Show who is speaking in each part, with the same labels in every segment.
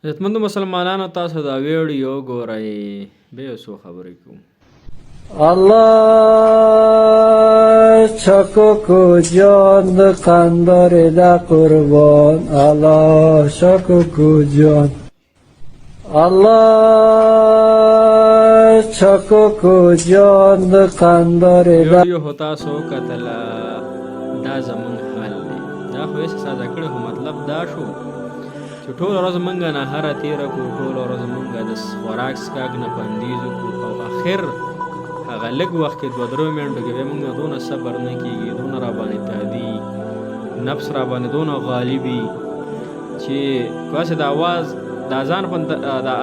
Speaker 1: عزتمندو مسلمانانو تاسو دا ویډیو ګورئ بیا یو څو خبرې کوو.
Speaker 2: الله شکوکو جان د قندار دا قربان الله شکوکو جان الله شکوکو جان د قندار دا
Speaker 1: ویډیو هو تاسو کتله دا زمونږ حال دی. دا خو یې ساده کړی خو مطلب دا شو چې ټوله ورځ مونږ نهاره تېره کړو، ټوله ورځ مونږ د خوراک څښاک نه بندیز وکړو او اخر هغه لږ وخت کې 2-3 منټو کې بیا مونږ دونه صبر نه کېږي، دونه راباندې تادي نفس راباندې دونه غالبي چې کاسې د اواز د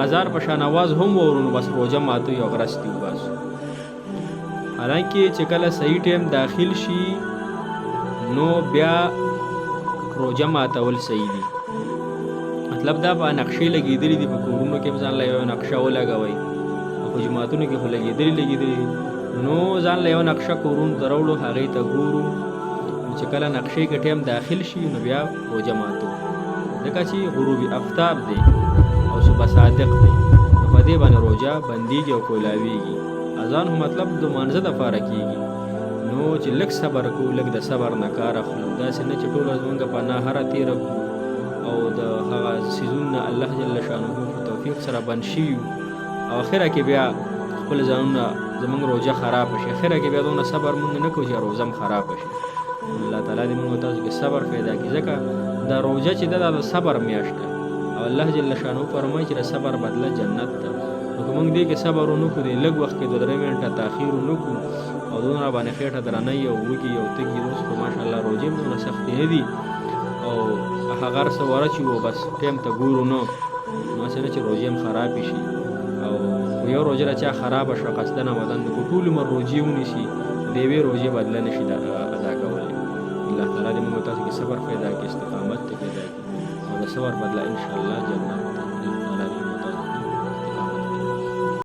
Speaker 1: اذان په شان اواز هم وورو نو بس روژه ماتو یو غرستي وباسو. حالانکه چې کله صحیح ټایم داخل شي نو بیا روژه ماتول صحیح دي. مطلب دا په نقشې لګېدلې دي، په کورونو کې ځان له یو نقشه ولګوئ، په جوماتونو کې خو لګېدلې نو ځان له یو نقشه کورونو ته راوړو، هغې ته ګورو چې کله نقشې کې ټایم داخل شي نو بیا روژه ماتو. ځکه چې غروب افتاب دی او صبح صادق دی، نو په دې باندې روژه بندېږي او کولاویږي. اذان هم مطلب د مانځه دپاره کېږي، نو چې لږ صبر کوو، لږ د صبر نه کار اخلو. داسې نه چې ټوله ورځ مونږ په ناهاره تېره کړو او د هغه څیزونه الله جل شانه په توفیق سره بند شي او اخره کې بیا خپل ځانونه زمونږ روژه خراب شي. اخره کې بیا دونه صبر مونږ نه کوو چې روژه هم خراب شي. الله تعالی دې مونږ تاسو کې صبر پیدا کړي، ځکه دا روژه چې دا د صبر میاشت ده او الله جل شانه فرمایي چې د صبر بدله جنت ده. نو که مونږ دې کې صبر ونه کړو، دې لږ وخت کې 2-3 منټه تاخیر ونه کړو او دونه راباندې خېټه درنۍ او وږي او تږي اوس خو ماشاءالله روژې هم دونه سختې نه دي او هغه هر څه ورچوو بس ټایم ته ګورو نو هسې نه چې روژې هم خرابې شي او یو روژه را چا خرابه شوه قصدن عمدن نو که ټول عمر روژې ونیسي د یوې روژې بدله نه شي ادا کولی. الله تعالی دې موږ تاسو کې صبر پیدا کړي، استقامت پیدا کړي او د صبر بدله انشاءالله جنت ده. الله تعالی